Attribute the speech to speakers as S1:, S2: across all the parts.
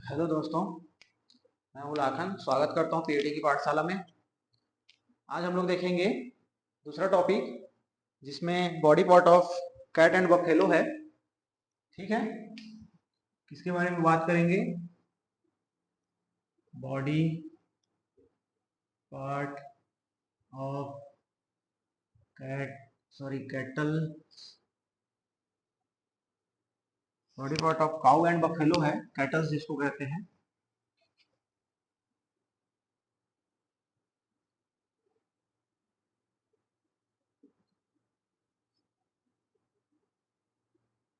S1: Hello दोस्तों, मैं हूं लाखन। स्वागत करता हूं पीएटी की पाठशाला में। आज हम लोग देखेंगे दूसरा टॉपिक जिसमें body part of cat and buffalo है। ठीक है, किसके बारे में बात करेंगे? Body part of cattle, body part of cow and buffalo है, कैटल्स जिसको कहते हैं।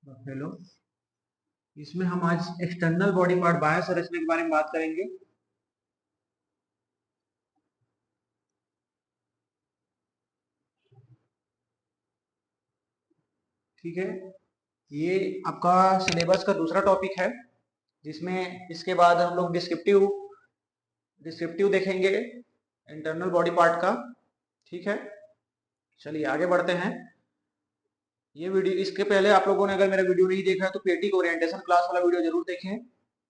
S1: बफेलो, इसमें हम आज एक्सटर्नल बॉडी पार्ट बाह्य संरचना के बारे में बात करेंगे। ठीक है, ये आपका सिलेबस का दूसरा टॉपिक है जिसमें इसके बाद हम लोग डिस्क्रिप्टिव डिस्क्रिप्टिव देखेंगे इंटरनल बॉडी पार्ट का। ठीक है, चलिए आगे बढ़ते हैं। ये वीडियो, इसके पहले आप लोगों ने अगर मेरा वीडियो नहीं देखा है तो पीएटी को ओरिएंटेशन क्लास वाला वीडियो जरूर देखें,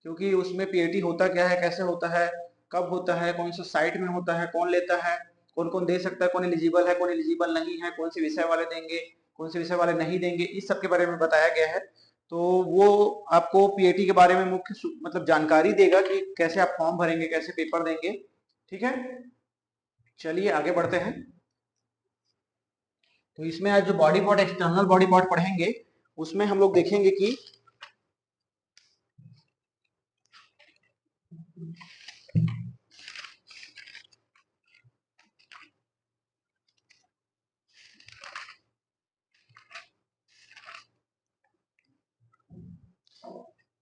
S1: क्योंकि उसमें पीएटी होता क्या है, कैसे होता है, कब होता है, कौन सा साइट में होता है, कौन लेता है, कौन कौन दे सकता है, कौन एलिजिबल है, कौन एलिजिबल नहीं है, कौन से विषय वाले देंगे, कौन से विषय वाले नहीं देंगे, इस सब के बारे में बताया गया है। तो वो आपको पीएटी के बारे में मुख्य मतलब जानकारी देगा कि कैसे आप फॉर्म भरेंगे, कैसे पेपर देंगे। ठीक है, चलिए आगे बढ़ते हैं। तो इसमें आज जो body part, external body part पढ़ेंगे उसमें हम लोग देखेंगे कि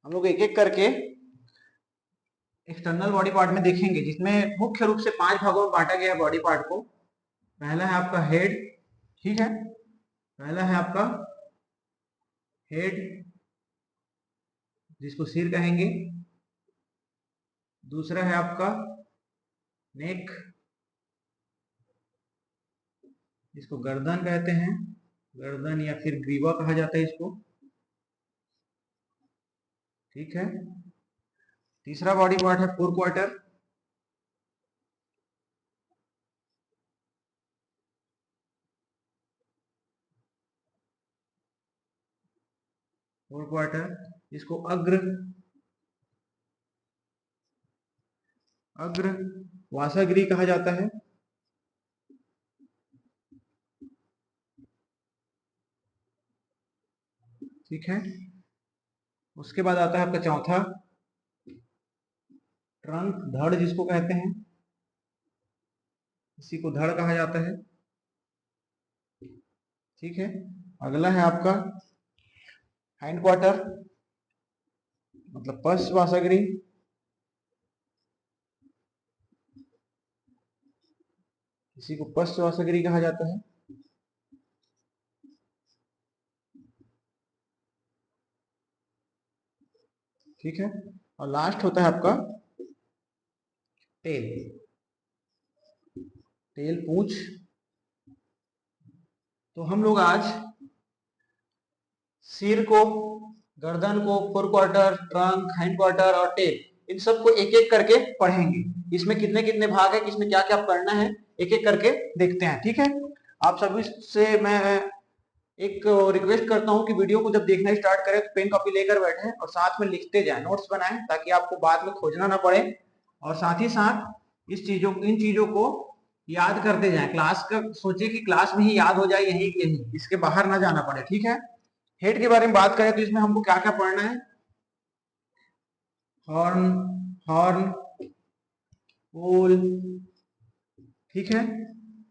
S1: हम लोग एक एक करके एक्सटर्नल बॉडी पार्ट में देखेंगे, जिसमें मुख्य रूप से 5 भागों में बांटा गया है बॉडी पार्ट को। पहला है आपका हेड। ठीक है, पहला है आपका हेड जिसको सिर कहेंगे। दूसरा है आपका नेक जिसको गर्दन कहते हैं, गर्दन या फिर ग्रीवा कहा जाता है इसको। ठीक है, तीसरा बॉडी पार्ट है फोर क्वार्टर। फोर क्वार्टर इसको अग्र अग्र वासागिरी कहा जाता है। ठीक है, उसके बाद आता है आपका चौथा ट्रंक, धड़ जिसको कहते हैं, इसी को धड़ कहा जाता है। ठीक है, अगला है आपका हाइंड क्वार्टर मतलब पश्च वासागिरी, इसी को पश्च वासागिरी कहा जाता है। ठीक है, और लास्ट होता है आपका टेल, टेल पूंछ। तो हम लोग आज सिर को, गर्दन को, four quarter, trunk, hind quarter और टेल, इन सबको एक एक करके पढ़ेंगे। इसमें कितने कितने भाग है, किसमें क्या क्या पढ़ना है, एक एक करके देखते हैं। ठीक है, आप सभी से मैं एक रिक्वेस्ट करता हूं कि वीडियो को जब देखना स्टार्ट करें तो पेन कॉपी लेकर बैठें और साथ में लिखते जाएं, नोट्स बनाएं, ताकि आपको बाद में खोजना ना पड़े। और साथ ही साथ इन चीजों को याद करते जाएं। क्लास का सोचिए कि क्लास में ही याद हो जाए, यही यही, इसके बाहर ना जाना पड़े। ठीक है, हेड के बारे में बात करें तो इसमें हमको क्या क्या पढ़ना है? हॉर्न, हॉर्न, पोल। ठीक है,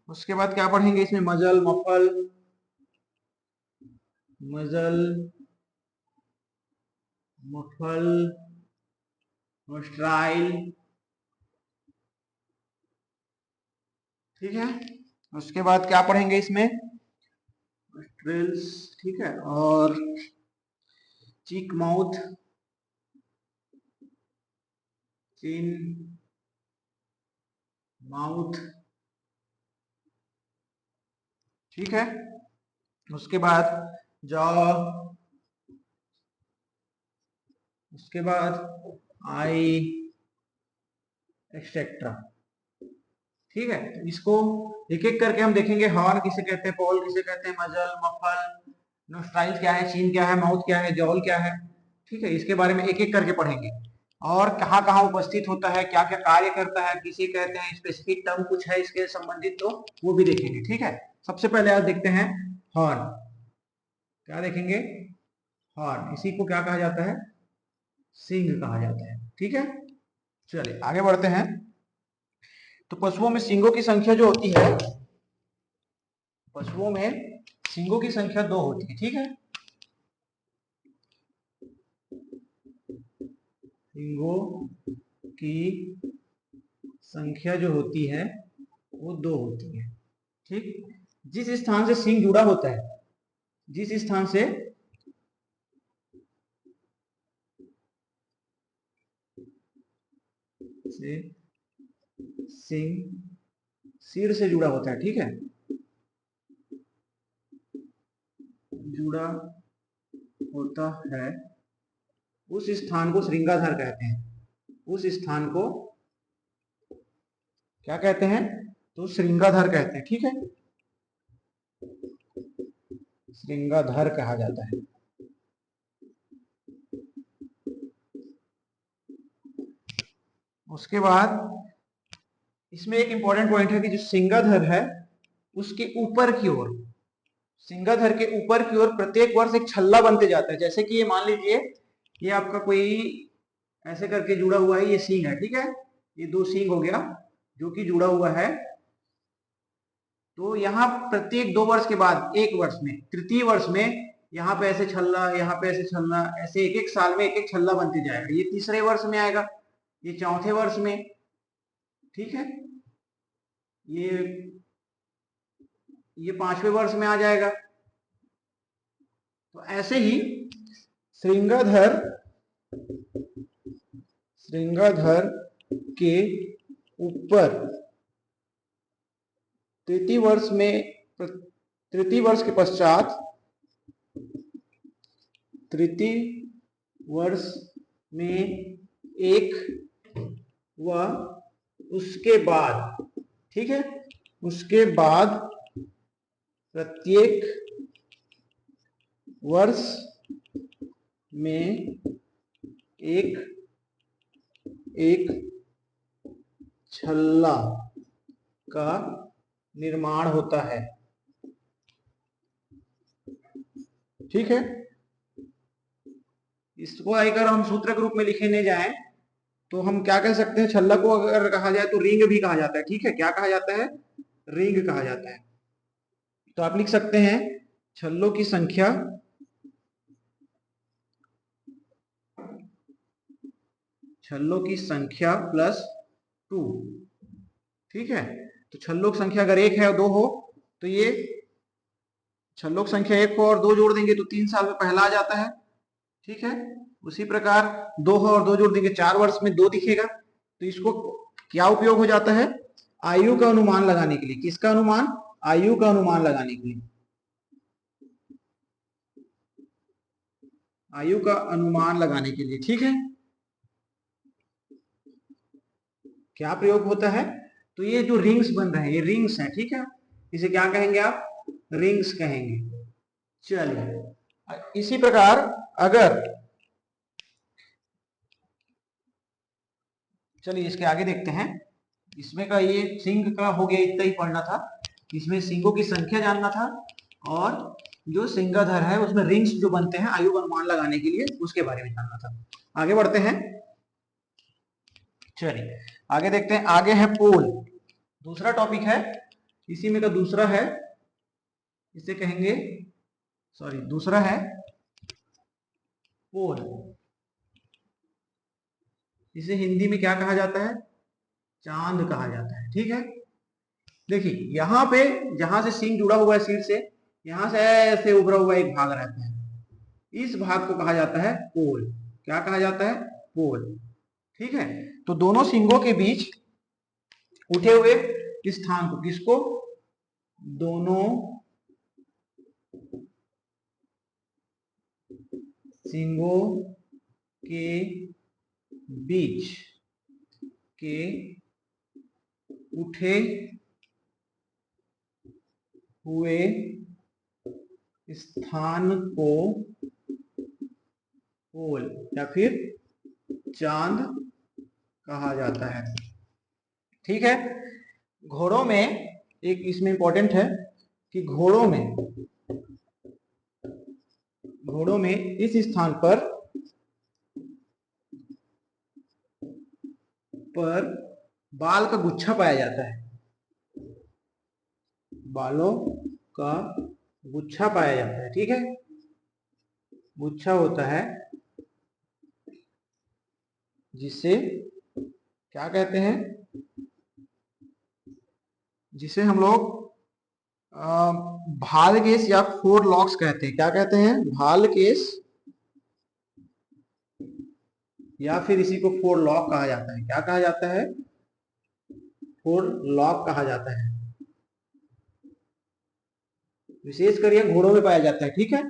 S1: उसके बाद क्या पढ़ेंगे इसमें? मजल, मफल, मजल, मफल, नोस्ट्राइल। ठीक है, उसके बाद क्या पढ़ेंगे इसमें? नोस्ट्रिल्स। ठीक है, और चीक माउथ, चिन, माउथ। ठीक है, उसके बाद जॉ, उसके बाद आई एक्सेट्रा। ठीक है, तो इसको एक एक करके हम देखेंगे। हॉर्न किसे कहते हैं, पोल किसे कहते हैं, मजल, मफल, नोस्ट्राइल क्या है, चीन क्या है, माउथ क्या है, जॉल क्या है। ठीक है, इसके बारे में एक एक करके पढ़ेंगे। और कहाँ कहाँ उपस्थित होता है, क्या क्या कार्य करता है, किसे कहते हैं, स्पेसिफिक टर्म कुछ है इसके संबंधित, तो वो भी देखेंगे। ठीक है, सबसे पहले आज देखते हैं हॉर्न। क्या देखेंगे, हॉर्न। इसी को क्या कहा जाता है, सिंग कहा जाता है। ठीक है, चलिए आगे बढ़ते हैं। तो पशुओं में सींगों की संख्या जो होती है, पशुओं में सींगों की संख्या 2 होती है। ठीक है, सींगों की संख्या जो होती है वो 2 होती है। ठीक, जिस स्थान से सींग जुड़ा होता है, जिस स्थान से सींग सिर से जुड़ा होता है, ठीक है, जुड़ा होता है, उस स्थान को श्रृंगाधार कहते हैं। उस स्थान को क्या कहते हैं, तो श्रृंगाधार कहते हैं। ठीक है, श्रृंगाधार कहा जाता है। उसके बाद इसमें एक इंपॉर्टेंट पॉइंट है कि जो सिंगाधर है उसके ऊपर की ओर, सिंगाधर के ऊपर की ओर प्रत्येक वर्ष एक छल्ला बनते जाता है। जैसे कि ये मान लीजिए ये आपका कोई ऐसे करके जुड़ा हुआ है, ये सींग है। ठीक है, ये 2 सींग हो गया जो कि जुड़ा हुआ है। तो यहाँ प्रत्येक 2 वर्ष के बाद, एक वर्ष में, तृतीय वर्ष में यहाँ पे ऐसे छल्ला, यहाँ पे ऐसे छल्ला, ऐसे एक एक साल में एक एक छल्ला बनते जाएगा। ये तीसरे वर्ष में आएगा, ये चौथे वर्ष में, ठीक है, ये 5वें वर्ष में आ जाएगा। तो ऐसे ही श्रृंगाधर, श्रृंगाधर के ऊपर तृतीय वर्ष में, तृतीय वर्ष के पश्चात, तृतीय वर्ष में एक व उसके बाद, ठीक है, उसके बाद प्रत्येक वर्ष में एक एक छल्ला का निर्माण होता है। ठीक है, इसको अगर हम सूत्र के रूप में लिखने जाएं तो हम क्या कह सकते हैं, छल्ला को अगर कहा जाए तो रिंग भी कहा जाता है। ठीक है, क्या कहा जाता है, रिंग कहा जाता है। तो आप लिख सकते हैं छल्लों की संख्या, छल्लों की संख्या प्लस 2। ठीक है, तो छल्लों की संख्या अगर 1 है और 2 हो तो ये छल्लों की संख्या 1 हो और 2 जोड़ देंगे तो 3 साल में पहला आ जाता है। ठीक है, उसी प्रकार 2 हो और 2 जोड़ देंगे 4 वर्ष में 2 दिखेगा। तो इसको क्या उपयोग हो जाता है, आयु का अनुमान लगाने के लिए। किसका अनुमान, आयु का अनुमान लगाने के लिए, आयु का अनुमान लगाने के लिए। ठीक है, क्या प्रयोग होता है, तो ये जो रिंग्स बन रहे हैं ये रिंग्स हैं। ठीक है, इसे क्या कहेंगे आप, रिंग्स कहेंगे। चलिए इसी प्रकार अगर, चलिए इसके आगे देखते हैं। इसमें का ये सिंह का हो गया, इतना ही पढ़ना था। इसमें सिंगों की संख्या जानना था और जो सिंगाधर है उसमें रिंग्स जो बनते हैं आयु का अनुमान लगाने के लिए, उसके बारे में जानना था। आगे बढ़ते हैं, चलिए आगे देखते हैं। आगे है पोल, दूसरा टॉपिक है, इसी में का दूसरा है, इसे कहेंगे, सॉरी दूसरा है पोल। इसे हिंदी में क्या कहा जाता है, चांद कहा जाता है। ठीक है, देखिए यहाँ पे जहां से सींग जुड़ा हुआ है सिर से, यहां से ऐसे उभरा हुआ एक भाग रहता है, इस भाग को कहा जाता है पोल। क्या कहा जाता है, पोल। ठीक है, तो दोनों सींगों के बीच उठे हुए स्थान को, किसको, दोनों सींगों के बीच के उठे हुए स्थान को पोल या फिर चांद कहा जाता है। ठीक है, घोड़ों में एक इसमें इंपॉर्टेंट है कि घोड़ों में इस स्थान पर बाल का गुच्छा पाया जाता है, बालों का गुच्छा पाया जाता है। ठीक है, गुच्छा होता है जिसे क्या कहते हैं, जिसे हम लोग भाल केस या फोर लॉक्स कहते हैं। क्या कहते हैं, भाल केस या फिर इसी को फोर लॉक कहा जाता है। क्या कहा जाता है, फोर लॉक कहा जाता है। विशेषकर यह घोड़ों में पाया जाता है। ठीक है,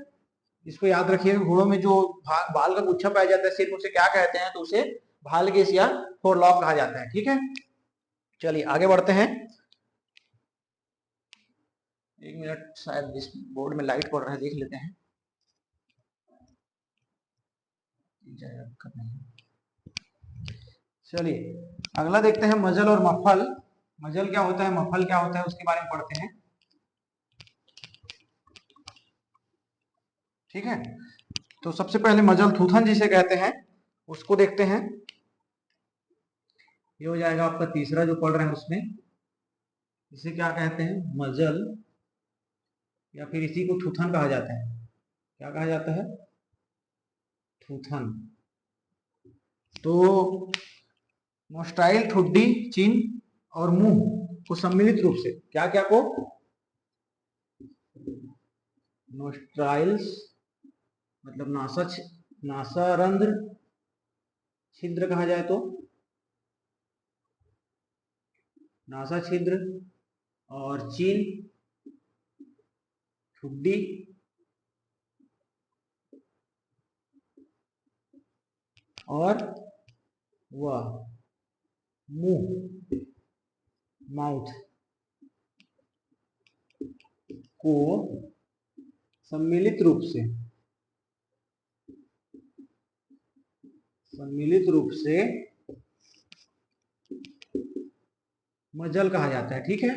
S1: इसको याद रखिएगा, घोड़ों में जो बाल का गुच्छा पाया जाता है सिर्फ, उसे क्या कहते हैं, तो उसे भाल केस या फोर लॉक कहा जाता है। ठीक है, चलिए आगे बढ़ते हैं। एक मिनट, शायद इस बोर्ड में लाइट पड़ रहा है, देख लेते हैं। चलिए अगला देखते हैं, मजल और मफल। मजल क्या होता है, मफल क्या होता है, उसके बारे में पढ़ते हैं। ठीक है, तो सबसे पहले मजल थूथन जिसे कहते हैं उसको देखते हैं। ये हो जाएगा आपका तीसरा जो पढ़ रहे हैं उसमें। इसे क्या कहते हैं, मजल, या फिर इसी को थूथन कहा जाता है। क्या कहा जाता है, थूथन। तो नोस्ट्राइल, ठुड्डी, चिन और मुंह को सम्मिलित रूप से क्या क्या को, नोस्ट्राइल्स मतलब नासारंध्र छिद्र कहा जाए तो, नासा छिद्र, और चिन, ठुड्डी और वह मुंह, माउथ को सम्मिलित रूप से मजल कहा जाता है। ठीक है,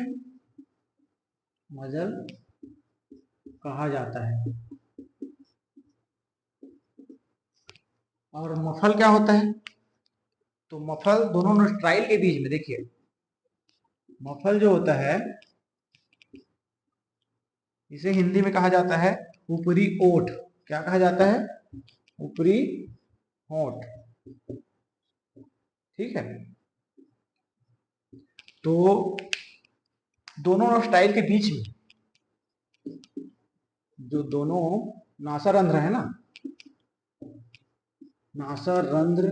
S1: मजल कहा जाता है। और मफल क्या होता है, तो मफल दोनों नोस्ट्राइल के बीच में, देखिए मफल जो होता है इसे हिंदी में कहा जाता है ऊपरी ओठ। क्या कहा जाता है, ऊपरी होठ। ठीक है, तो दोनों नोस्ट्राइल के बीच में जो दोनों नासारंध्र है ना, नासारंध्र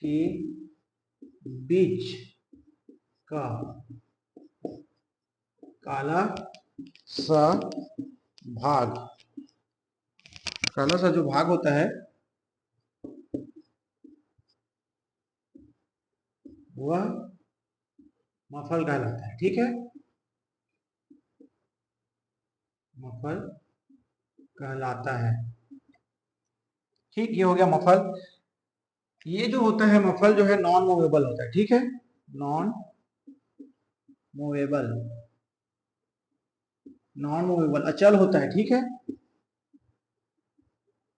S1: के बीच का काला सा भाग, काला सा जो भाग होता है वह मफल कहलाता है। ठीक है, मफल कहलाता है। ठीक, ये हो गया मफल। ये जो होता है मफल जो है नॉन मूवेबल होता है। ठीक है, नॉन मूवेबल, नॉन मूवेबल अचल होता है। ठीक है,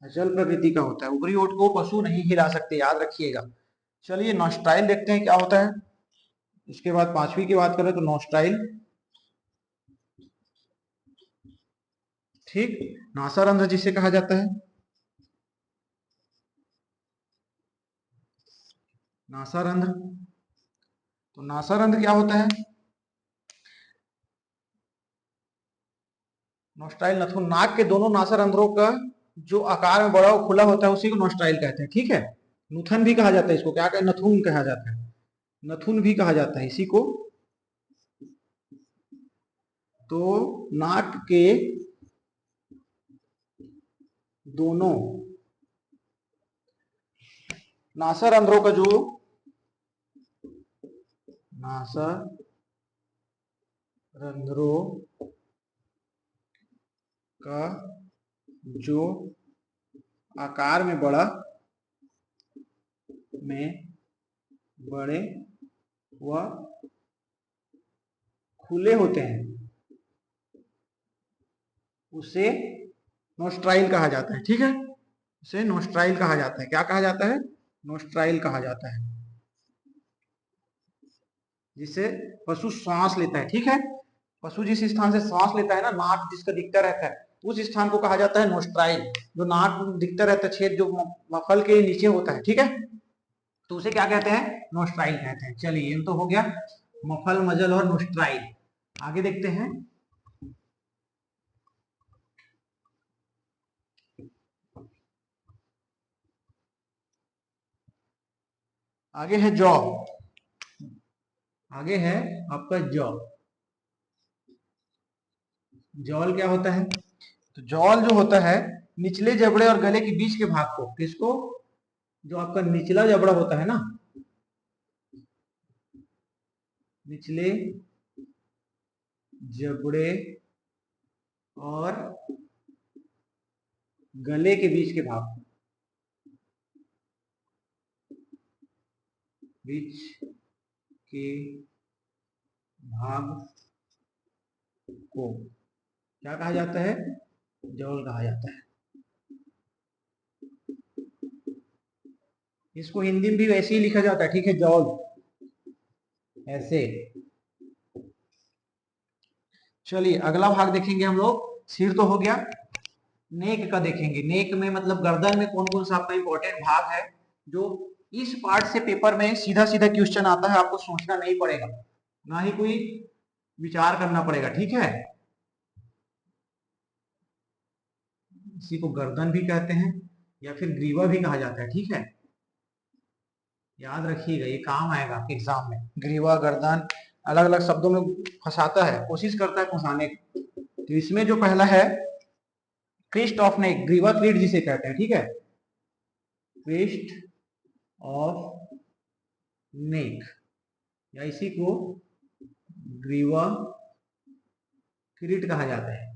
S1: अचल प्रकृति का होता है। ऊपरी ओठ को पशु नहीं हिला सकते, याद रखिएगा। चलिए नॉस्ट्राइल देखते हैं क्या होता है। इसके बाद पांचवी की बात करें तो नॉस्ट्राइल। ठीक, नासारंध्र जिसे कहा जाता है, नासारंध्र। तो नासारंध्र क्या होता है, नॉस्ट्राइल नथुन, नाक के दोनों नासारंध्रों का जो आकार में बड़ा और खुला होता है उसी को नॉस्ट्राइल कहते हैं। ठीक है, नुथन भी कहा जाता है इसको, क्या कहते हैं, नथुन कहा जाता है, नथुन भी कहा जाता है इसी को। तो नाक के दोनों नासारंध्रों का जो नासारंध्रों का जो आकार में बड़े व खुले होते हैं उसे नोस्ट्राइल कहा जाता है। ठीक है, उसे नोस्ट्राइल कहा जाता है। क्या कहा जाता है? नोस्ट्राइल कहा जाता है, जिससे पशु श्वास लेता है। ठीक है, पशु जिस स्थान से श्वास लेता है ना, नाक जिसका दिखता रहता है, उस स्थान को कहा जाता है नोस्ट्राइल। जो नाक दिखता रहता है, छेद जो मफल के नीचे होता है, ठीक है, तो उसे क्या कहते हैं? नोस्ट्राइल कहते हैं। चलिए, ये तो हो गया मफल, मजल और नोस्ट्राइल। आगे देखते हैं। आगे है जॉ। आगे है आपका जॉ। जॉल क्या होता है? तो जॉल जो होता है, निचले जबड़े और गले के बीच के भाग को, किसको? जो आपका निचला जबड़ा होता है ना, निचले जबड़े और गले के बीच के भाग, बीच के भाग को क्या कहा जाता है? जॉल कहा जाता है। इसको हिंदी में भी वैसे ही लिखा जाता है, ठीक है, जॉल, ऐसे। चलिए, अगला भाग देखेंगे हम लोग। सिर तो हो गया, नेक का देखेंगे। नेक में मतलब गर्दन में कौन कौन सा आपका इंपॉर्टेंट भाग है, जो इस पार्ट से पेपर में सीधा सीधा क्वेश्चन आता है, आपको सोचना नहीं पड़ेगा, ना ही कोई विचार करना पड़ेगा। ठीक है, इसी को गर्दन भी कहते हैं या फिर ग्रीवा भी कहा जाता है। ठीक है, याद रखिएगा, ये काम आएगा आपके एग्जाम में। ग्रीवा, गर्दन अलग अलग शब्दों में फंसाता है, कोशिश करता है फंसाने की। तो इसमें जो पहला है, क्रिस्ट ऑफ नेक, ग्रीवा क्रीट जिसे कहते हैं। ठीक है, क्रिस्ट ऑफ नेक, या इसी को ग्रीवा क्रीट कहा जाता है।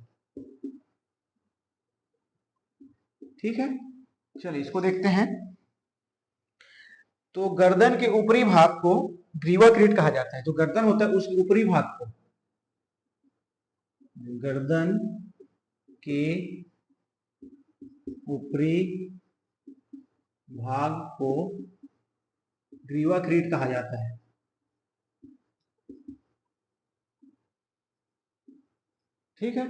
S1: ठीक है, चलिए इसको देखते हैं। तो गर्दन के ऊपरी भाग को ग्रीवा क्रीट कहा जाता है। जो गर्दन होता है उस ऊपरी भाग को, गर्दन के ऊपरी भाग को ग्रीवा क्रीट कहा जाता है। ठीक है,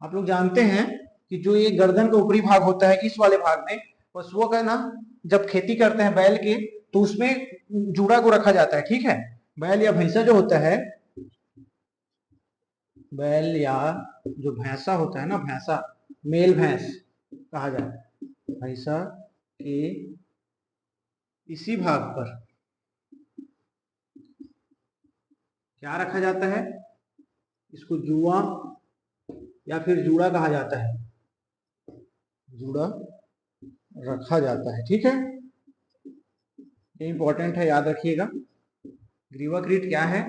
S1: आप लोग जानते हैं कि जो ये गर्दन का ऊपरी भाग होता है, इस वाले भाग में पशुओं का ना, जब खेती करते हैं बैल की, तो उसमें जूड़ा को रखा जाता है। ठीक है, बैल या भैंसा जो होता है, बैल या जो भैंसा होता है ना, भैंसा, मेल भैंस कहा जाता है, भैंसा के इसी भाग पर क्या रखा जाता है? इसको जुआ या फिर जूड़ा कहा जाता है, जूड़ा रखा जाता है। ठीक है, ये इंपॉर्टेंट है, याद रखिएगा। ग्रीवाक्रीट क्या है?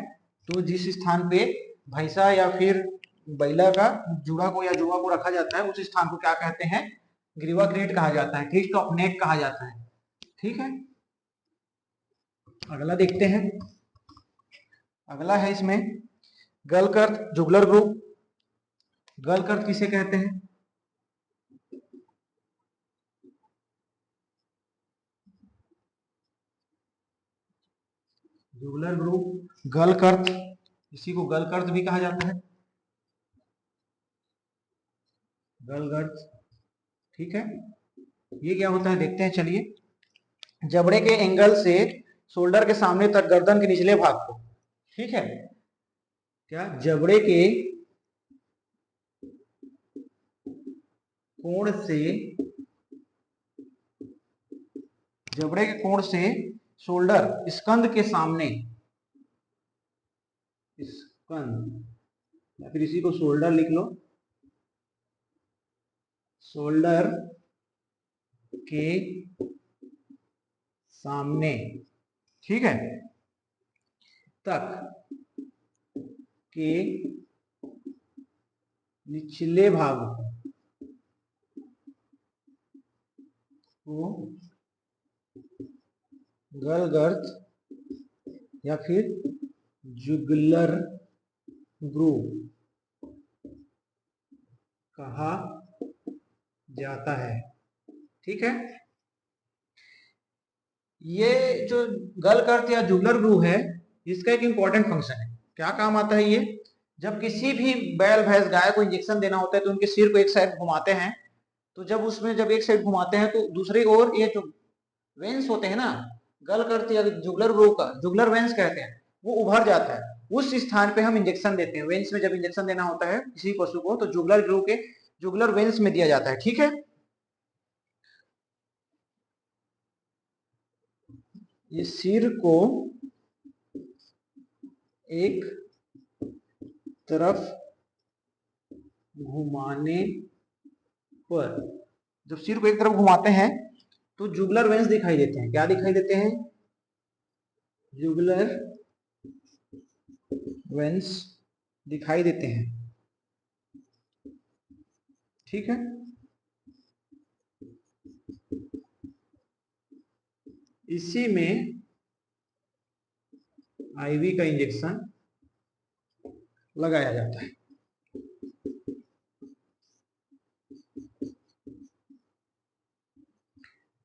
S1: तो जिस स्थान पे भैंसा या फिर बैला का जुड़ा को या जुआ को रखा जाता है, उस स्थान को क्या कहते हैं? ग्रीवाक्रीट कहा जाता है, क्रिस्ट ऑफ नेक कहा जाता है। ठीक है, अगला देखते हैं। अगला है इसमें गलकर्त, जुगलर ग्रुप। गलकर्त किसे कहते हैं? जुगलर ग्रुप, गलकर्त, इसी को गलकर्त भी कहा जाता है, गलगर्त। ठीक है, ये क्या होता है देखते हैं, चलिए। जबड़े के एंगल से शोल्डर के सामने तक गर्दन के निचले भाग को, ठीक है, क्या जबड़े के कोण से, जबड़े के कोण से शोल्डर, स्कंद के सामने, स्कंद या फिर इसी को शोल्डर लिख लो, शोल्डर के सामने, ठीक है, तक के निचले भाग को गलगर्त या फिर जुगलर ग्रूव कहा जाता है, ठीक है। ये जो गलगर्त या जुगलर ग्रूव है, इसका एक इंपॉर्टेंट फंक्शन है। क्या काम आता है ये? जब किसी भी बैल भैंस गाय को इंजेक्शन देना होता है तो उनके सिर को एक साइड घुमाते हैं, तो जब एक साइड घुमाते हैं तो दूसरी ओर ये जो वेंस होते हैं ना, गलगर्त या जुगलर ग्रूव का, जुगलर वेंस कहते हैं, वो उभर जाता है। उस स्थान पे हम इंजेक्शन देते हैं। वेंस में जब इंजेक्शन देना होता है किसी पशु को तो जुगलर ग्रूव के जुगलर वेंस में दिया जाता है, ठीक है। ये सिर को एक तरफ घुमाने पर, जब सिर को एक तरफ घुमाते हैं तो जुगलर वेंस दिखाई देते हैं। क्या दिखाई देते हैं? जुगलर वेंस दिखाई देते हैं, ठीक है। इसी में आईवी का इंजेक्शन लगाया जाता है।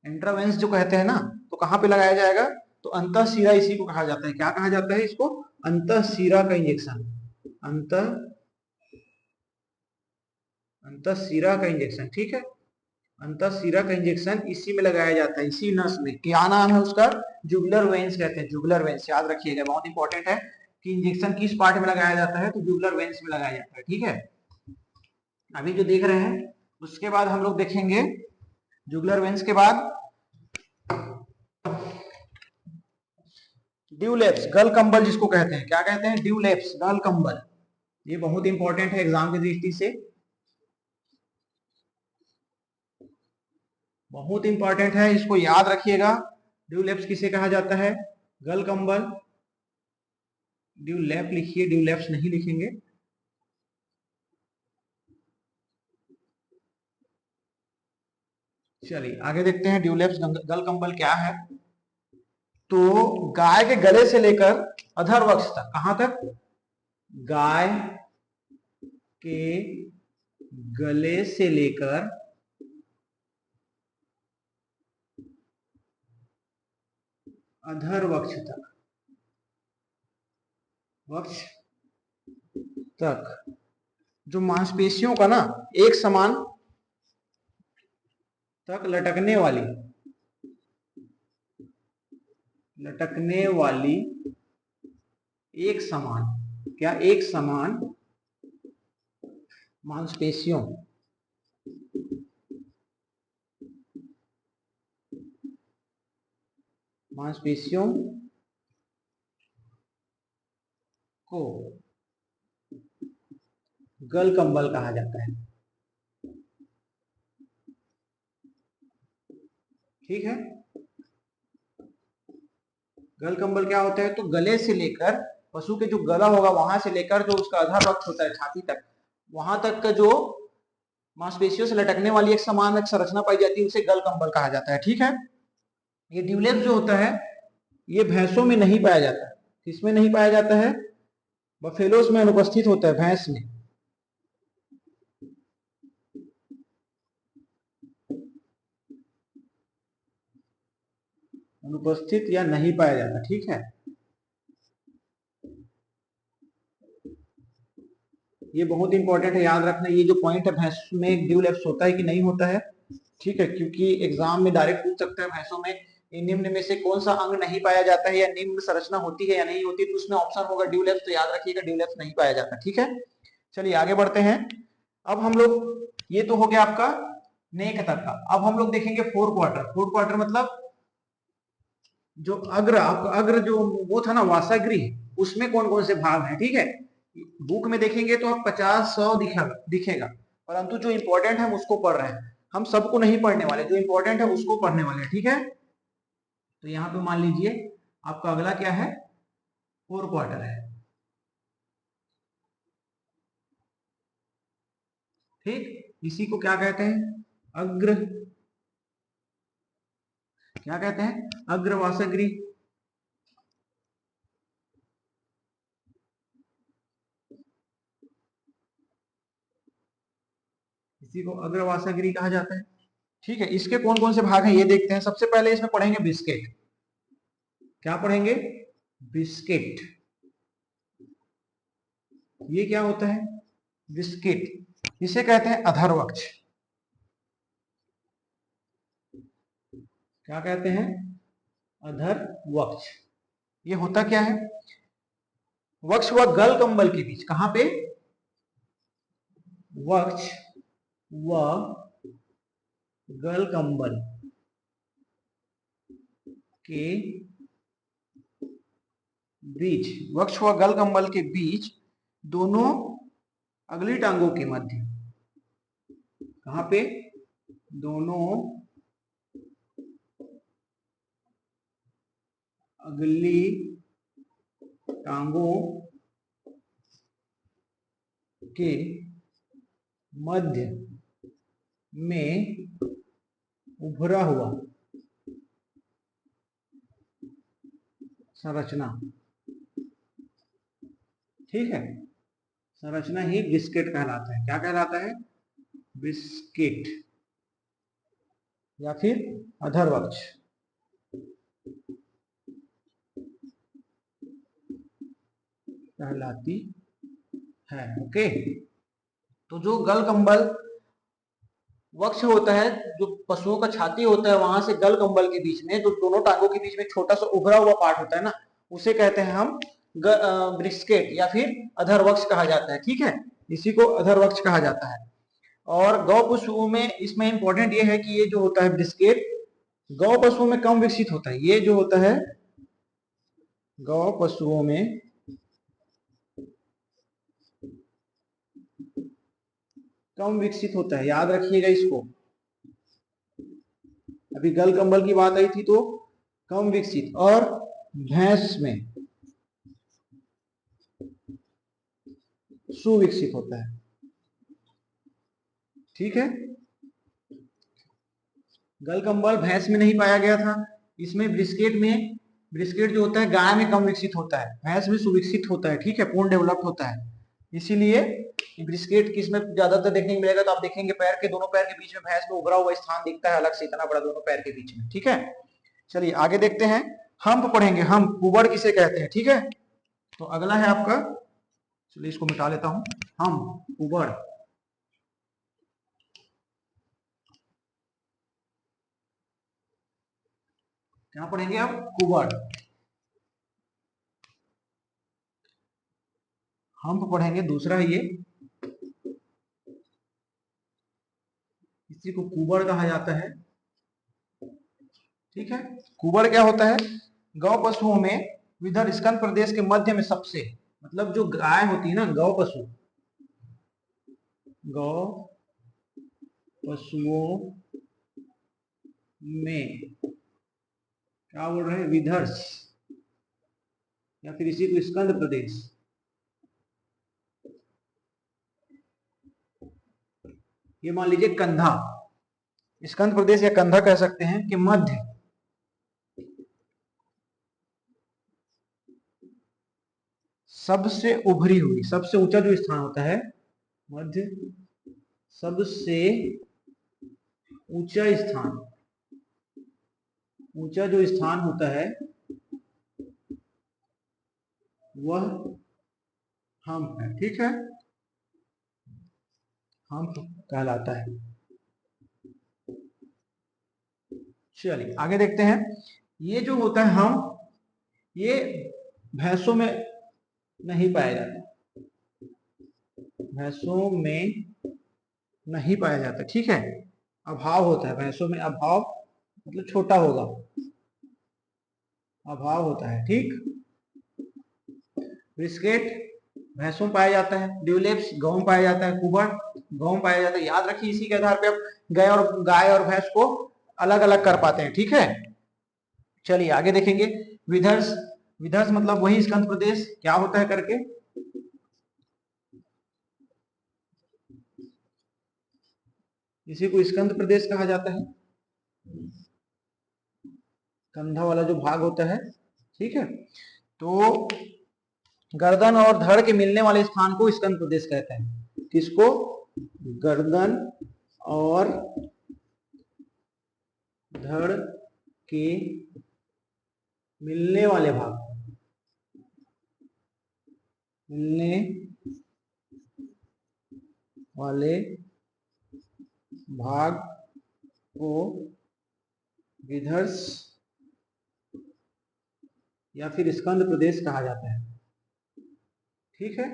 S1: इंट्रावेंस जो कहते हैं ना, तो कहां पे लगाया जाएगा? तो अंतःशिरा, इसी को कहा जाता है। क्या कहा जाता है इसको? अंतःशिरा का इंजेक्शन। अंतःशिरा का इंजेक्शन, ठीक है। अंतःशिरा का इंजेक्शन इसी में लगाया जाता है, इसी नस में। क्या नाम है उसका? जुगलर वेंस कहते हैं। जुगलर वेंस याद रखिएगा, बहुत इंपॉर्टेंट है कि इंजेक्शन किस पार्ट में लगाया जाता है, तो जुगलर वेंस में लगाया जाता है, ठीक है। अभी जो देख रहे हैं, उसके बाद हम लोग देखेंगे जुगलर वेंस के बाद ड्यूलेप्स, गल कंबल जिसको कहते हैं। क्या कहते हैं? ड्यूलेप्स, गल कंबल। ये बहुत इंपॉर्टेंट है एग्जाम की दृष्टि से, बहुत इंपॉर्टेंट है, इसको याद रखिएगा। ड्यूलेप्स किसे कहा जाता है? गल कंबल। ड्यूलैप लिखिए, ड्यूलेप्स नहीं लिखेंगे। चलिए आगे देखते हैं ड्यूलेप्स गल कंबल क्या है। तो गाय के गले से लेकर अधर वक्ष तक, कहां तक? गाय के गले से लेकर अधर वक्ष तक, वक्ष तक जो मांसपेशियों का ना एक समान तक लटकने वाली एक समान, क्या? एक समान मांसपेशियों को गल कंबल कहा जाता है, ठीक है। गल कंबल क्या होता है? तो गले से लेकर, पशु के जो गला होगा वहां से लेकर जो उसका आधा वक्त होता है छाती तक, वहां तक का जो मांसपेशियों से लटकने वाली एक समान एक संरचना पाई जाती है, उसे गल कंबल कहा जाता है, ठीक है। ये ड्यूलेप्स जो होता है ये भैंसों में नहीं पाया जाता। किसमें नहीं पाया जाता है? बफेलोस में अनुपस्थित होता है, भैंस में। अनुपस्थित या नहीं पाया जाता, ठीक है। ये बहुत इंपॉर्टेंट है, याद रखना। ये जो पॉइंट है, भैंस में ड्यूलेप्स होता है कि नहीं होता है, ठीक है, क्योंकि एग्जाम में डायरेक्ट पूछ सकता है भैंसों में निम्न में से कौन सा अंग नहीं पाया जाता है, या निम्न संरचना होती है या नहीं होती, तो उसमें ऑप्शन होगा ड्यूलेप्स। तो याद रखिएगा ड्यूलेप्स नहीं पाया जाता, ठीक है। चलिए आगे बढ़ते हैं। अब हम लोग, ये तो हो गया आपका नेक तक का। अब हम लोग देखेंगे फोर क्वार्टर। फोर क्वार्टर मतलब जो अग्र, आपका अग्र जो वो था ना वासागृह, उसमें कौन कौन से भाग हैं, ठीक है। बुक में देखेंगे तो आप 50 100 दिखेगा, परंतु जो इंपॉर्टेंट है हम उसको पढ़ रहे हैं। हम सबको नहीं पढ़ने वाले, जो इंपॉर्टेंट है उसको पढ़ने वाले हैं, ठीक है। तो यहाँ पे मान लीजिए आपका अगला क्या है, 4 क्वार्टर है, ठीक। इसी को क्या कहते हैं, अग्र, क्या कहते हैं, अग्रवासगृह। इसी को अग्रवासगृह कहा जाता है, ठीक है। इसके कौन कौन से भाग हैं ये देखते हैं। सबसे पहले इसमें पढ़ेंगे बिस्किट। क्या पढ़ेंगे, बिस्किट। ये क्या होता है, बिस्किट। इसे कहते हैं अधरवक्ष। क्या कहते हैं, अधरवक्ष। ये होता क्या है, वक्ष व गल कंबल के बीच, कहां पे, वक्ष व गल कंबल के बीच, वक्ष व गल कंबल के बीच दोनों अगली टांगों के मध्य, कहां पे, दोनों अगली टांगों के मध्य में उभरा हुआ संरचना, ठीक है, संरचना ही बिस्किट कहलाता है। क्या कहलाता है, बिस्किट या फिर अधरवक्ष कहलाती है, ओके। तो जो गल कंबल वक्ष होता है, जो पशुओं का छाती होता है, वहां से गल कंबल के बीच में जो दोनों टांगों के बीच में छोटा सा उभरा हुआ पार्ट होता है ना, उसे कहते हैं हम ब्रिस्केट या फिर अधरवक्ष कहा जाता है, ठीक है। इसी को अधरवक्ष कहा जाता है। और गौ पशुओं में इसमें इंपॉर्टेंट ये है कि ये जो होता है ब्रिस्केट, गौ पशुओं में कम विकसित होता है। ये जो होता है गौ पशुओं में कम विकसित होता है, याद रखिएगा इसको। अभी गल कंबल की बात आई थी तो कम विकसित, और भैंस में सुविकसित होता है, ठीक है। गल कंबल भैंस में नहीं पाया गया था, इसमें ब्रिस्केट में, ब्रिस्केट जो होता है गाय में कम विकसित होता है, भैंस में सुविकसित होता है, ठीक है, पूर्ण डेवलप्ड होता है। इसीलिए ब्रिस्केट किसमें ज्यादातर देखने को मिलेगा, तो आप देखेंगे पैर के, दोनों पैर के बीच में भैंस में उभरा हुआ स्थान दिखता है अलग से, इतना बड़ा दोनों पैर के बीच में, ठीक है। चलिए आगे देखते हैं, हम्प पढ़ेंगे। हम कुबड़ किसे कहते हैं, ठीक है। तो अगला है आपका, चलिए इसको मिटा लेता हूं, हम कुबड़, क्या पढ़ेंगे अब, कुबड़। हम पढ़ेंगे दूसरा है ये, इसी को कुबड़ कहा जाता है, ठीक है। कुबड़ क्या होता है, गौ पशुओं में विदर स्कंद प्रदेश के मध्य में सबसे, मतलब जो गाय होती है ना, गौ पशु, गौ पशुओं में क्या बोल रहे हैं, विदर्श या फिर इसी को स्कंद प्रदेश, ये मान लीजिए कंधा, स्कंद प्रदेश या कंधा कह सकते हैं, कि मध्य सबसे उभरी हुई, सबसे ऊंचा जो स्थान होता है, मध्य सबसे ऊंचा स्थान, ऊंचा जो स्थान होता है वह हम है, ठीक है, हम कहलाता है। चलिए आगे देखते हैं, ये जो होता है हम, ये भैंसों में नहीं पाया जाता, भैंसों में नहीं पाया जाता, ठीक है, अभाव होता है भैंसों में, अभाव मतलब छोटा होगा, अभाव होता है, ठीक। ब्रिस्केट भैंसों में पाया जाता है, ड्यूलेप्स गांव में पाया जाता है, कुबड़ गांव में पाया जाता है। याद रखिए, इसी के आधार पे आप गाय और भैंस को अलग अलग कर पाते हैं। ठीक है, चलिए आगे देखेंगे। विदर्भ, विदर्भ मतलब वही स्कंद प्रदेश क्या होता है करके। इसी को स्कंद प्रदेश कहा जाता है, कंधा वाला जो भाग होता है। ठीक है, तो गर्दन और धड़ के मिलने वाले स्थान को स्कंद प्रदेश कहते हैं। किसको? गर्दन और धड़ के मिलने वाले भाग, मिलने वाले भाग को विदर्भ या फिर स्कंद प्रदेश कहा जाता है। ठीक है,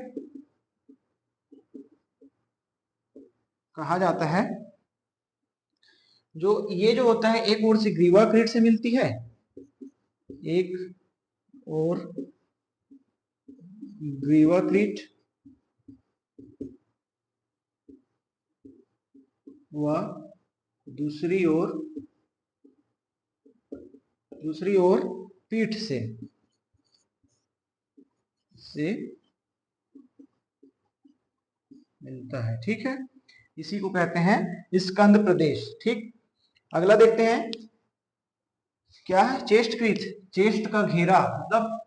S1: कहा जाता है। जो ये जो होता है, एक ओर से ग्रीवाकृत से मिलती है, एक और ग्रीवाकृत व दूसरी ओर पीठ से मिलता है। ठीक है, इसी को कहते हैं स्कंद प्रदेश। ठीक, अगला देखते हैं क्या है, चेस्ट कृत। चेस्ट का घेरा मतलब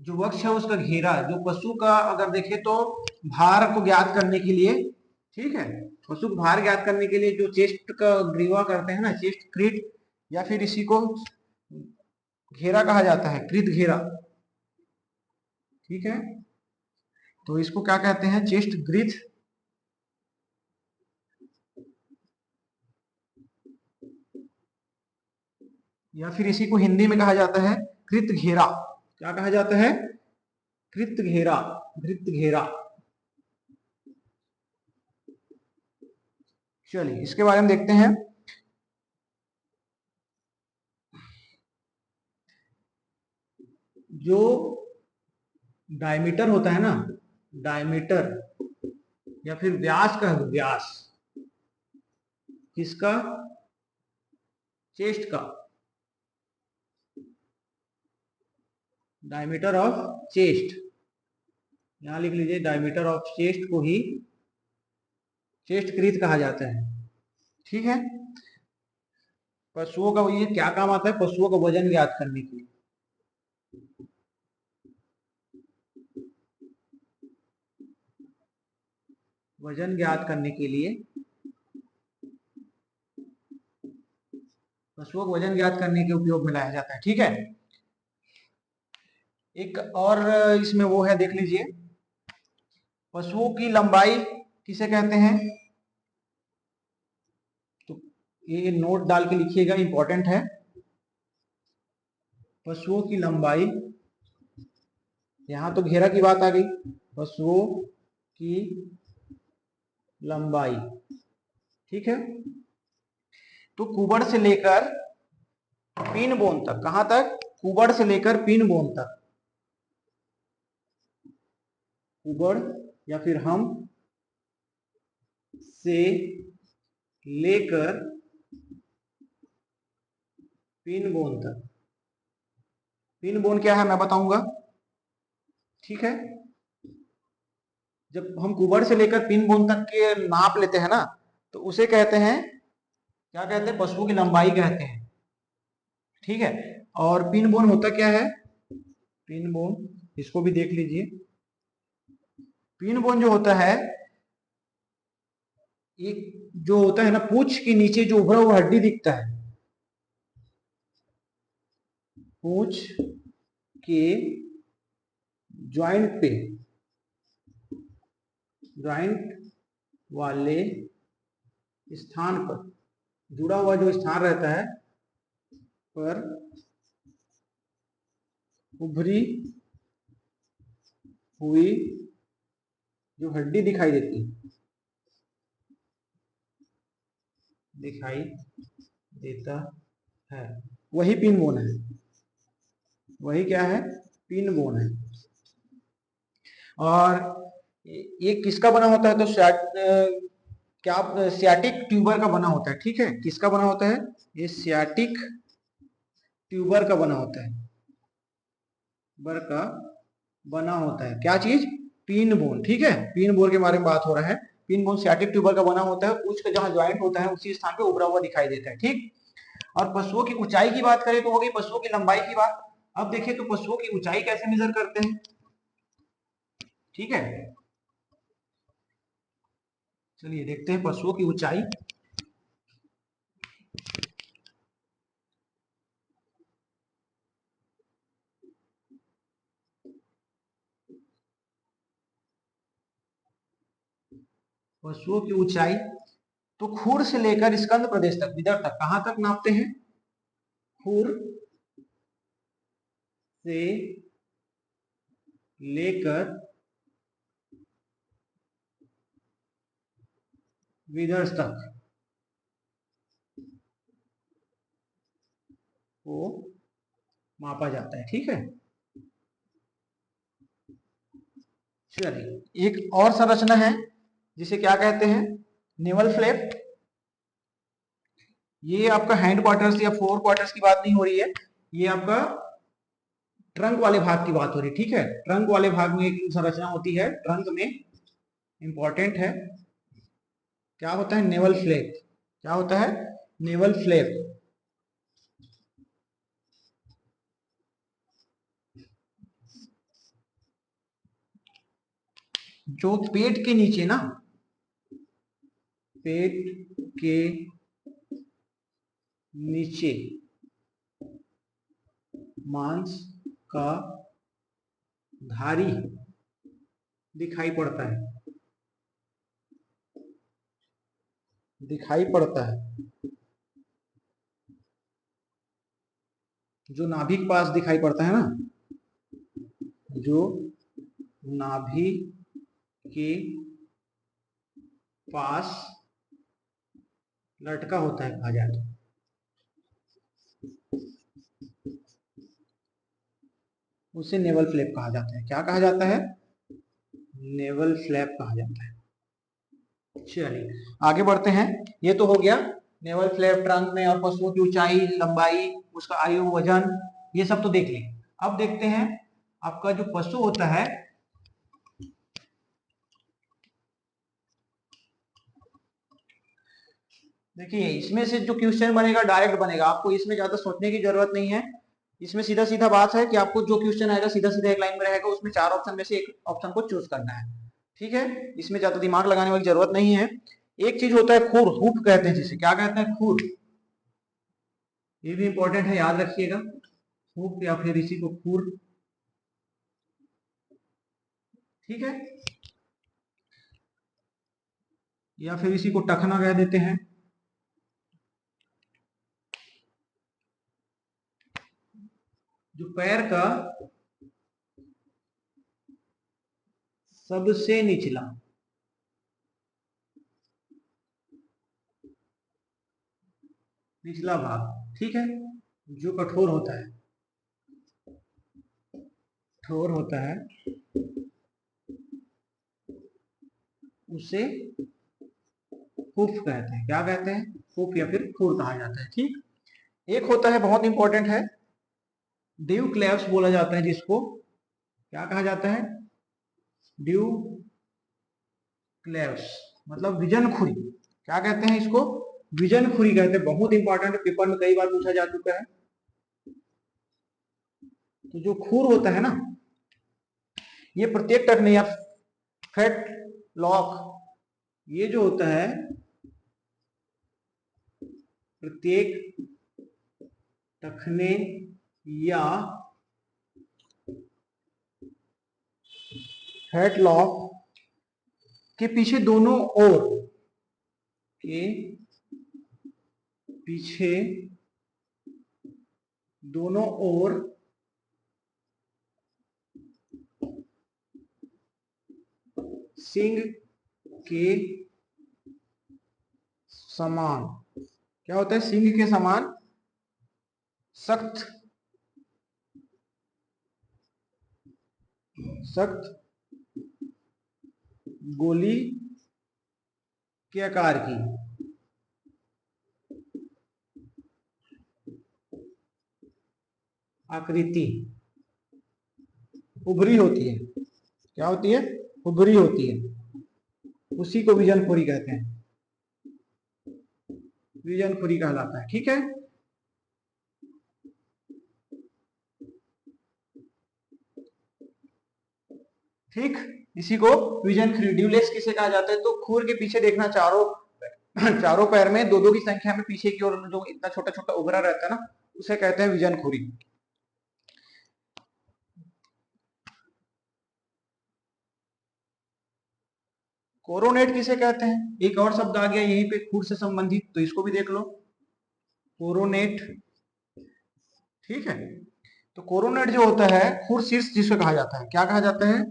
S1: जो वक्ष है उसका घेरा, जो पशु का अगर देखें तो भार को ज्ञात करने के लिए, ठीक है, पशु को भार ज्ञात करने के लिए जो चेस्ट का ग्रीवा करते हैं ना, चेस्ट क्रीट, या फिर इसी को घेरा कहा जाता है, कृत घेरा। ठीक है, तो इसको क्या कहते हैं, चेस्ट ग्रीथ, या फिर इसी को हिंदी में कहा जाता है कृत घेरा। क्या कहा जाता है? कृत घेरा, कृत घेरा। चलिए इसके बारे में देखते हैं। जो डायमीटर होता है ना, डायमीटर या फिर व्यास का, व्यास किसका? चेस्ट का, डायमीटर ऑफ चेस्ट, यहां लिख लीजिए, डायमीटर ऑफ चेस्ट को ही चेस्ट क्रीत कहा जाता है। ठीक है, पशुओं का ये क्या काम आता है? पशुओं का वजन ज्ञात करने के लिए, वजन ज्ञात करने के लिए, पशुओं को वजन ज्ञात करने के उपयोग में लाया जाता है। ठीक है, एक और इसमें वो है, देख लीजिए, पशुओं की लंबाई किसे कहते हैं? तो ये नोट डाल के लिखिएगा, इंपॉर्टेंट है। पशुओं की लंबाई, यहां तो घेरा की बात आ गई, पशुओं की लंबाई। ठीक है, तो कुबड़ से लेकर पीन बोन तक, कहां तक? कुबड़ से लेकर पीन बोन तक, कुबड़ या फिर हम से लेकर पिन बोन तक। पिन बोन क्या है मैं बताऊंगा। ठीक है, जब हम कुबड़ से लेकर पिन बोन तक के नाप लेते हैं ना, तो उसे कहते हैं, क्या कहते हैं? पशुओं की लंबाई कहते हैं। ठीक है, और पिन बोन होता क्या है? पिन बोन, इसको भी देख लीजिए। पिन बोन जो होता है, एक जो होता है ना, पूंछ के नीचे जो उभरा हुआ हड्डी दिखता है, पूंछ के ज्वाइंट पे, ज्वाइंट वाले स्थान पर, जुड़ा हुआ जो स्थान रहता है पर उभरी हुई जो हड्डी दिखाई देती है, दिखाई देता है, वही पिन बोन है। वही क्या है? पिन बोन है। और ये किसका बना होता है? तो क्या सियाटिक ट्यूबर का बना होता है, ठीक है। किसका बना होता है? ये सियाटिक ट्यूबर का बना होता है, ट्यूबर का बना होता है। क्या चीज? पीन बोन, ठीक है। पीन बोन के बारे में बात हो रहा है। पीन बोन सियाटिक ट्यूबर का बना होता है, उसका जहां ज्वाइंट होता है उसी स्थान पे उभरा हुआ दिखाई देता है, ठीक। और पशुओं की ऊंचाई की बात करें तो हो गई पशुओं की लंबाई की बात। अब देखिए तो पशुओं की ऊंचाई कैसे मेजर करते हैं, ठीक है। चलिए देखते हैं पशुओं की ऊंचाई। पशुओं की ऊंचाई तो खुर से लेकर स्कंद प्रदेश तक, विदर तक, कहां तक नापते हैं? खुर से लेकर विदर्भ तक को मापा जाता है, ठीक है। चलिए एक और संरचना है जिसे क्या कहते हैं? Naval flap. ये आपका हैंड क्वार्टर्स या फोर क्वार्टर्स की बात नहीं हो रही है, ये आपका ट्रंक वाले भाग की बात हो रही है, ठीक है। ट्रंक वाले भाग में एक संरचना होती है, ट्रंक में इंपॉर्टेंट है। क्या होता है? Naval flap. क्या होता है? Naval flap. जो पेट के नीचे ना, पेट के नीचे मांस का धारी दिखाई पड़ता है, दिखाई पड़ता है, जो नाभि के पास दिखाई पड़ता है ना, जो नाभि के पास लटका होता है, कहा जाता है, उसे नेवल फ्लैप कहा जाता है। क्या कहा जाता है? नेवल फ्लैप कहा जाता है। चलिए आगे बढ़ते हैं। ये तो हो गया नेवल फ्लैप, ट्रंक में, और पशुओं की ऊंचाई, लंबाई, उसका आयु, वजन, ये सब तो देख लें। अब देखते हैं आपका जो पशु होता है, देखिए इसमें से जो क्वेश्चन बनेगा डायरेक्ट बनेगा, आपको इसमें ज्यादा सोचने की जरूरत नहीं है। इसमें सीधा सीधा बात है कि आपको जो क्वेश्चन आएगा सीधा सीधा एक लाइन में रहेगा, उसमें 4 ऑप्शन में से एक ऑप्शन को चूज करना है, ठीक है। इसमें ज्यादा दिमाग लगाने वाली जरूरत नहीं है। एक चीज होता है खुर, हुक कहते हैं जिसे। क्या कहते हैं? खुर। ये भी इंपॉर्टेंट है, याद रखिएगा। हुक या फिर इसी को खुर, ठीक है, या फिर इसी को टखना कह देते हैं। जो पैर का सबसे निचला निचला भाग, ठीक है, जो कठोर होता है, कठोर होता है, उसे हुफ कहते हैं। क्या कहते हैं? हुफ या फिर खुर कहा जाता है, ठीक। एक होता है बहुत इंपॉर्टेंट है, ड्यू क्लेव्स बोला जाता है जिसको। क्या कहा जाता है? ड्यू क्लेव्स, मतलब विजन खुरी। क्या कहते हैं इसको? विजन खुरी कहते हैं। बहुत इंपॉर्टेंट, पेपर में कई बार पूछा जा चुका है। तो जो खुर होता है ना, ये प्रत्येक टखने या फेट लॉक, ये जो होता है प्रत्येक टखने या फेट लॉक के पीछे दोनों ओर, के पीछे दोनों ओर सिंग के समान, क्या होता है? सिंग के समान सख्त, सख्त गोली के आकार की आकृति उभरी होती है। क्या होती है? उभरी होती है। उसी को विजन खुरी कहते हैं, विजन खुरी कहलाता है। ठीक है, ठीक, इसी को विजन खुरी। ड्यूलेक्स किसे कहा जाता है? तो खुर के पीछे देखना, चारों पैर में दो दो की संख्या में पीछे की ओर जो इतना छोटा छोटा उभरा रहता है ना, उसे कहते हैं विजन खुरी। कोरोनेट किसे कहते हैं? एक और शब्द आ गया यहीं पे खुर से संबंधित, तो इसको भी देख लो, कोरोनेट। ठीक है, तो कोरोनेट जो होता है, खुर शीर्ष जिसको कहा जाता है, क्या कहा जाता है?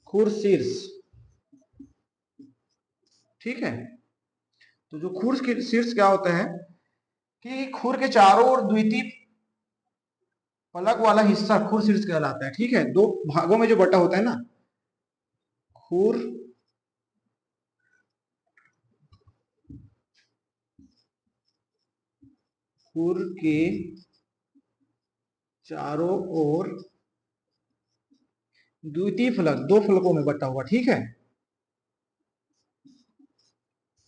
S1: खुर शीर्ष। ठीक है, तो जो खुर शीर्ष क्या होता है कि खुर के चारों ओर द्वितीय फलक वाला हिस्सा खुर शीर्ष कहलाता है। ठीक है, दो भागों में जो बटा होता है ना, खुर खुर के चारों ओर द्वितीय फलक, दो फलकों में बटा हुआ। ठीक है,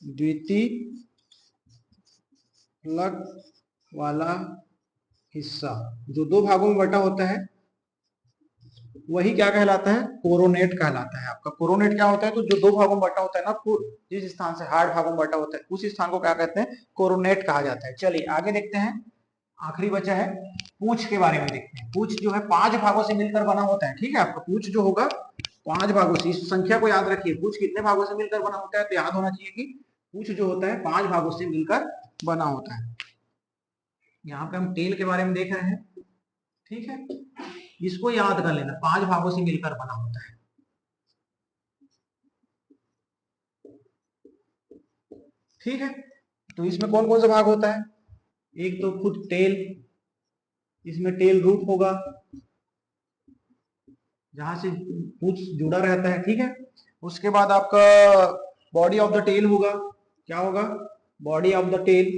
S1: द्वितीय फलक वाला हिस्सा जो दो भागों में बटा होता है, वही क्या कहलाता है? कोरोनेट कहलाता है। आपका कोरोनेट क्या होता है? तो जो दो भागों में बटा होता है ना, जिस स्थान से हार्ड भागों में बटा होता है, उस स्थान को क्या कहते हैं? कोरोनेट कहा जाता है। चलिए आगे देखते हैं, आखिरी बचा है पूंछ के बारे में देखते हैं। पूंछ जो है 5 भागों से मिलकर बना होता है। ठीक है, आपका पूंछ जो होगा 5 भागों से, इस संख्या को याद रखिए। पूंछ कितने भागों से मिलकर बना होता है? तो याद होना चाहिए कि पूंछ जो होता है 5 भागों से मिलकर बना होता है। यहाँ पे हम टेल के बारे में देख रहे हैं। ठीक है, इसको याद कर लेना, 5 भागों से मिलकर बना होता है। ठीक है, तो इसमें कौन कौन सा भाग होता है? एक तो खुद टेल, इसमें टेल रूट होगा जहां से पूंछ जुड़ा रहता है। ठीक है, उसके बाद आपका बॉडी ऑफ द टेल होगा। क्या होगा? Body of the tail,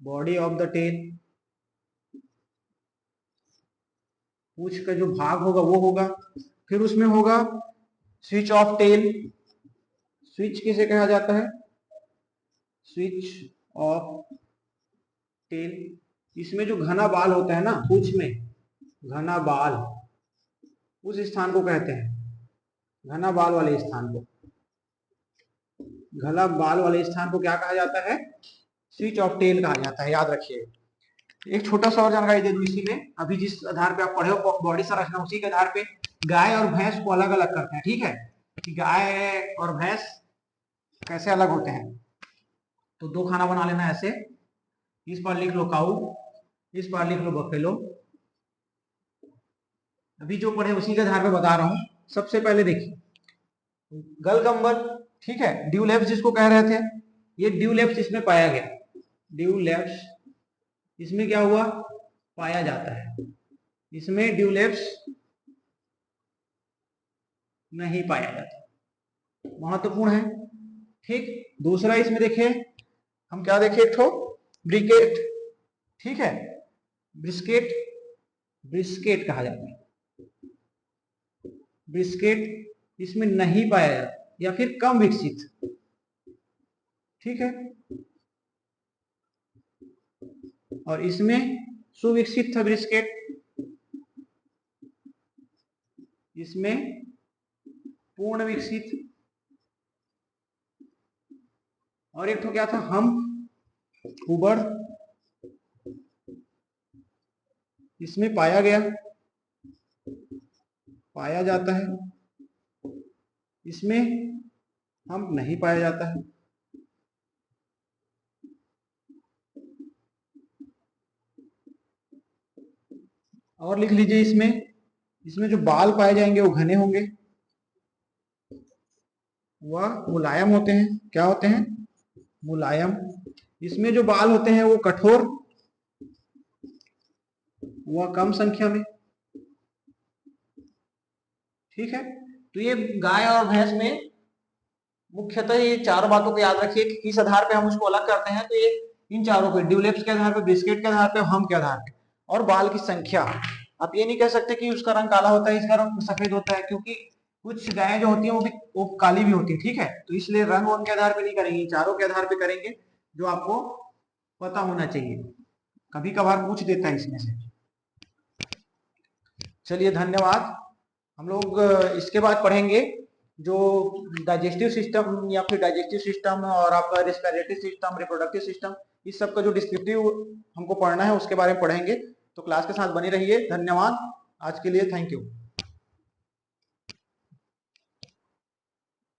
S1: body of the tail, पूंछ का जो भाग होगा वो होगा। फिर उसमें होगा स्विच ऑफ टेल। स्विच किसे कहा जाता है? स्विच ऑफ टेल, इसमें जो घना बाल होता है ना पूंछ में, घना बाल, उस स्थान को कहते हैं, घना बाल वाले स्थान को, घना बाल वाले स्थान को क्या कहा जाता है? स्विच ऑफ टेल कहा जाता है। याद रखिए। एक छोटा सा और जानकारी दे दूं इसी में, अभी जिस आधार पे आप पढ़े हो बॉडी संरचना, उसी के आधार पे गाय और भैंस को अलग अलग करते हैं। ठीक है, कि गाय और भैंस कैसे अलग होते हैं। तो दो खाना बना लेना ऐसे, इस पर लिख लो काऊ, इस पर लिख लो बफेलो। अभी जो पढ़े उसी के आधार पे बता रहा हूं। सबसे पहले देखिए गलगंबल। ठीक है, ड्यूलेप्स जिसको कह रहे थे, ये ड्यूलेप्स इसमें पाया गया। ड्यूलेप्स इसमें क्या हुआ? पाया जाता है। इसमें ड्यूलेप्स नहीं पाया जाता, महत्वपूर्ण है। ठीक, दूसरा इसमें देखिए, हम क्या देखे? एक ठो ब्रिकेट। ठीक है, ब्रिस्केट, ब्रिस्केट कहा जाता है। ब्रिस्केट इसमें नहीं पाया जाता या फिर कम विकसित। ठीक है, और इसमें सुविकसित था ब्रिस्केट, इसमें पूर्ण विकसित। और एक तो क्या था? हम उबर, इसमें पाया गया, पाया जाता है, इसमें हम नहीं पाया जाता है। और लिख लीजिए, इसमें जो बाल पाए जाएंगे वो घने होंगे, वह मुलायम होते हैं। क्या होते हैं? मुलायम। इसमें जो बाल होते हैं वो कठोर, वह कम संख्या में। ठीक है, तो ये गाय और भैंस में मुख्यतः ये चारों बातों को याद रखिए कि किस आधार पे हम उसको अलग करते हैं। तो ये इन चारों पे, ड्यूलेप्स के आधार पे, ब्रिस्केट के आधार पे, हम के आधार पे, और बाल की संख्या। आप ये नहीं कह सकते कि उसका रंग काला होता है, इसका रंग सफेद होता है, क्योंकि कुछ गायें जो होती हैं वो काली भी होती है। ठीक है, तो इसलिए रंग उनके आधार पे नहीं करेंगे, चारों के आधार पे करेंगे, जो आपको पता होना चाहिए। कभी कभार पूछ देता है इसमें से। चलिए, धन्यवाद। हम लोग इसके बाद पढ़ेंगे जो डाइजेस्टिव सिस्टम या फिर डाइजेस्टिव सिस्टम और आपका रेस्पिरेटरी सिस्टम, रिप्रोडक्टिव सिस्टम, इस सब का जो डिस्क्रिप्टिव हमको पढ़ना है उसके बारे में पढ़ेंगे। तो क्लास के साथ बने रहिए। धन्यवाद, आज के लिए थैंक यू।